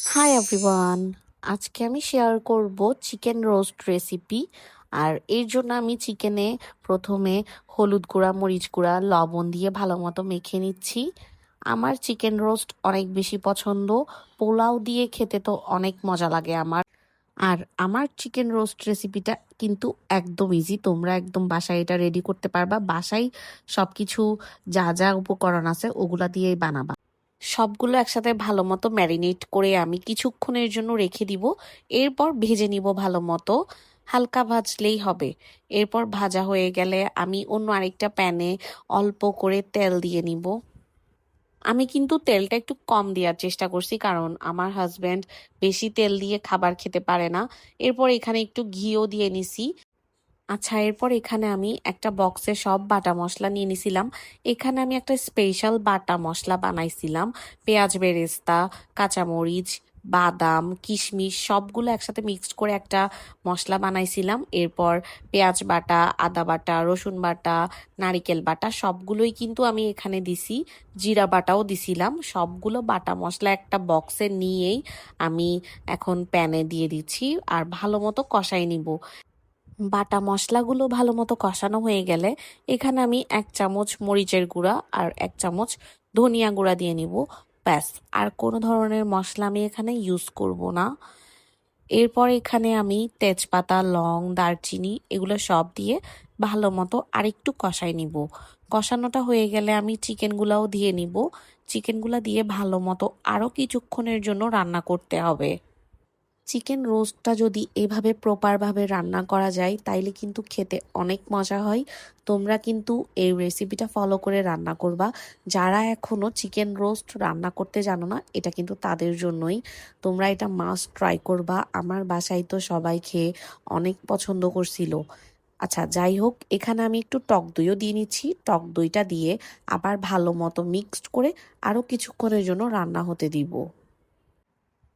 Hi everyone, আজকে আমি share করব চিকেন রোস্ট রেসিপি। আর এর জন্য আমি চিকেনে প্রথমে হলুদ গুঁড়া, মরিচ গুঁড়া, লবণ দিয়ে ভালো মতো মেখে নিচ্ছি। আমার চিকেন রোস্ট অনেক বেশি পছন্দ, পোলাও দিয়ে খেতে তো অনেক মজা লাগে আমার। আর আমার চিকেন রোস্ট রেসিপিটা কিন্তু একদম ইজি, তোমরা একদম বাসায় এটা রেডি করতে পারবা। বাসায় সব কিছু যা যা উপকরণ আছে ওগুলা দিয়েই বানাবা। সবগুলো একসাথে ভালো মতো ম্যারিনেট করে আমি কিছুক্ষণের জন্য রেখে দিব। এরপর ভেজে নিব ভালো মতো, হালকা ভাজলেই হবে। এরপর ভাজা হয়ে গেলে আমি অন্য আরেকটা প্যানে অল্প করে তেল দিয়ে নিব। আমি কিন্তু তেলটা একটু কম দেওয়ার চেষ্টা করছি, কারণ আমার হাজব্যান্ড বেশি তেল দিয়ে খাবার খেতে পারে না। এরপর এখানে একটু ঘিও দিয়ে নিছি। আচ্ছা, এরপর এখানে আমি একটা বক্সে সব বাটা মশলা নিয়ে নিছিলাম। এখানে আমি একটা স্পেশাল বাটা মশলা বানাইছিলাম। পেঁয়াজ বেরেস্তা, কাঁচামরিচ, বাদাম, কিশমিশ সবগুলো একসাথে মিক্সড করে একটা মশলা বানাইছিলাম। এরপর পেঁয়াজ বাটা, আদা বাটা, রসুন বাটা, নারিকেল বাটা সবগুলোই কিন্তু আমি এখানে দিছি। জিরা বাটাও দিছিলাম। সবগুলো বাটা মশলা একটা বক্সে নিয়েই আমি এখন প্যানে দিয়ে দিচ্ছি আর ভালো মতো কষাই নিব। বাটা মশলাগুলো ভালো মতো কষানো হয়ে গেলে এখানে আমি 1 চামচ মরিচের গুঁড়া আর 1 চামচ ধনিয়া গুঁড়া দিয়ে নিব। ব্যাস, আর কোনো ধরনের মশলা আমি এখানে ইউজ করব না। এরপর এখানে আমি তেজপাতা, লং, দারচিনি এগুলো সব দিয়ে ভালো মতো আরেকটু কষাই নিব। কষানোটা হয়ে গেলে আমি চিকেনগুলাও দিয়ে নিব। চিকেনগুলা দিয়ে ভালো মতো আরও কিছুক্ষণের জন্য রান্না করতে হবে। চিকেন রোস্টটা যদি এভাবে প্রপারভাবে রান্না করা যায় তাইলে কিন্তু খেতে অনেক মজা হয়। তোমরা কিন্তু এই রেসিপিটা ফলো করে রান্না করবা। যারা এখনও চিকেন রোস্ট রান্না করতে জানো না, এটা কিন্তু তাদের জন্যই। তোমরা এটা মাস্ট ট্রাই করবা। আমার বাসায় তো সবাই খেয়ে অনেক পছন্দ করছিল। আচ্ছা, যাই হোক, এখানে আমি একটু টক দইও দিয়ে নিচ্ছি। টক দইটা দিয়ে আবার ভালো মতো মিক্সড করে আরও কিছুক্ষণের জন্য রান্না হতে দিব।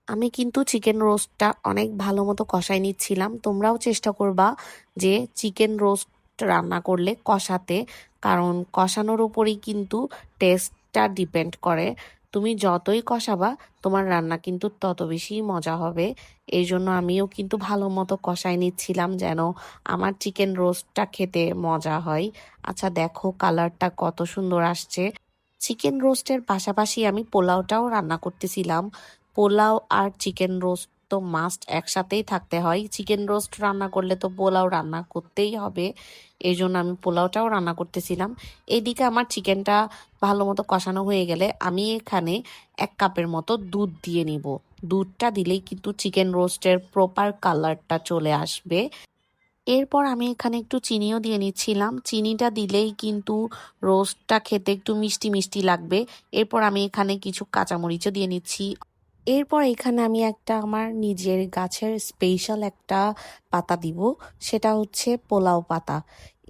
আমি কিন্তু চিকেন রোস্টটা অনেক ভালো মতো কষাই নিচ্ছিলাম। তোমরাও চেষ্টা করবা যে চিকেন রোস্ট রান্না করলে কষাতে, কারণ কষানোর উপরেই কিন্তু টেস্টটা ডিপেন্ড করে। তুমি যতই কষাবা তোমার রান্না কিন্তু তত বেশি মজা হবে। এই জন্য আমিও কিন্তু ভালো মতো কষাই নিচ্ছিলাম যেন আমার চিকেন রোস্টটা খেতে মজা হয়। আচ্ছা দেখো, কালারটা কত সুন্দর আসছে। চিকেন রোস্টের পাশাপাশি আমি পোলাওটাও রান্না করতেছিলাম। পোলাও আর চিকেন রোস্ট তো মাস্ট একসাথেই থাকতে হয়। চিকেন রোস্ট রান্না করলে তো পোলাও রান্না করতেই হবে। এই জন্য আমি পোলাওটাও রান্না করতেছিলাম। এদিকে আমার চিকেনটা ভালো মতো কষানো হয়ে গেলে আমি এখানে 1 কাপের মতো দুধ দিয়ে নিব। দুধটা দিলেই কিন্তু চিকেন রোস্টের প্রপার কালারটা চলে আসবে। এরপর আমি এখানে একটু চিনিও দিয়ে নিচ্ছিলাম। চিনিটা দিলেই কিন্তু রোস্টটা খেতে একটু মিষ্টি মিষ্টি লাগবে। এরপর আমি এখানে কিছু কাঁচামরিচও দিয়ে নিচ্ছি। এরপর এখানে আমি একটা আমার নিজের গাছের স্পেশাল একটা পাতা দিব। সেটা হচ্ছে পোলাও পাতা।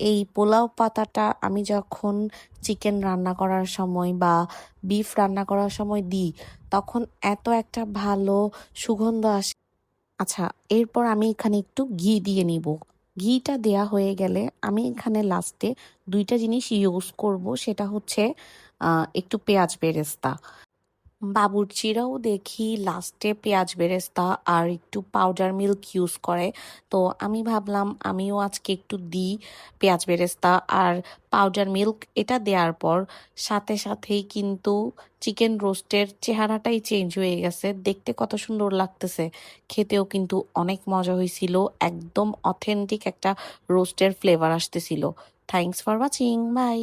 এই পোলাও পাতাটা আমি যখন চিকেন রান্না করার সময় বা বিফ রান্না করার সময় দিই, তখন এত একটা ভালো সুগন্ধ আসে। আচ্ছা, এরপর আমি এখানে একটু ঘি দিয়ে নিব। ঘিটা দেয়া হয়ে গেলে আমি এখানে লাস্টে 2টা জিনিস ইউজ করব। সেটা হচ্ছে একটু পেঁয়াজ বেরেস্তা। বাবুর্চিরাও দেখি লাস্টে পেঁয়াজ বেরেস্তা আর একটু পাউডার মিল্ক ইউজ করে। তো আমি ভাবলাম আমিও আজকে একটু দিই পেঁয়াজ বেরেস্তা আর পাউডার মিল্ক। এটা দেওয়ার পর সাথে সাথেই কিন্তু চিকেন রোস্টের চেহারাটাই চেঞ্জ হয়ে গেছে। দেখতে কত সুন্দর লাগতেছে, খেতেও কিন্তু অনেক মজা হয়েছিল। একদম অথেন্টিক একটা রোস্টের ফ্লেভার আসতেছিল। Thanks for watching, by.